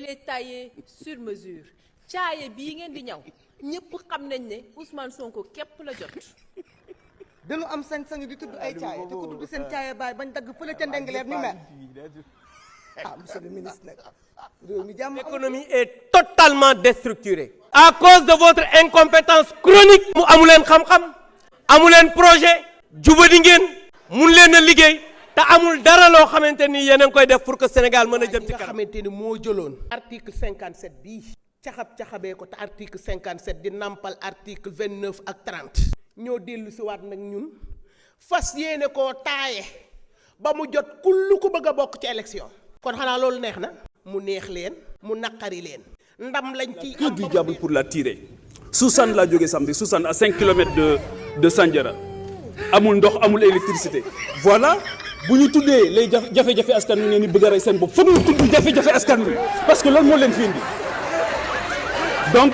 elle est taillée sur mesure caaye bii ngeen di ñaw ñëpp xam nañ ne Ousmane Sonko képp la jot. dañu am sañ-sañ di tudd ay caaye te ku tudd seen caaye baay bañ dagg fële ca ndengleer ni mer monsieur le ministre nag réew mi jàmm. L'économie est totalement déstructurée à cause de votre incompétence chronique. mu amu leen xam-xam amu leen projet jubadi ngeen mun leen a liggéey te amul dara loo xamante ni yéen a ngi koy def pour que Sénégal mën a jëm ci nga kanam. xamante ni moo jëloon article 57 bii caxabee ko te article 57 di nampal article 29 ak 30 ñoo dellu si waat nag ñun fas yéene koo taaye ba mu jot kullu ku bëgg a bokk ci élection kon xanaa loolu neex na mu neex leen mu naqari leen ndam lañ ci que du diable pour la tirer. Soussan laa jógee samedi Soussan à 5 kilomètres de Sandiara amul ndox amul électricité voilà bu ñu tuddee les jafe-jafe askan wi ngeen di bëgg a rey seen bopp foog ñu tudd jafe-jafe askan wi parce que loolu moo leen fi indi donc.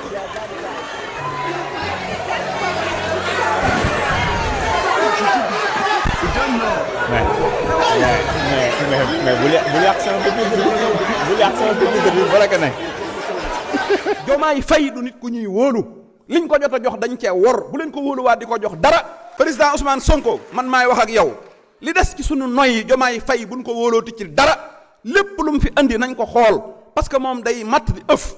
mais bu yàq sama dëgg bi wala que ne. Diomaye Faye du nit ku ñuy wóolu liñ ko jot a jox dañ cee wor bu leen ko wóoluwaat di ko jox dara président Ousmane Sonko man maay wax ak yow li des ci sunu noy Diomaye Faye buñ ko wóolooti ci dara lépp lu mu fi andi nañ ko xool parce que moom day matt di ëf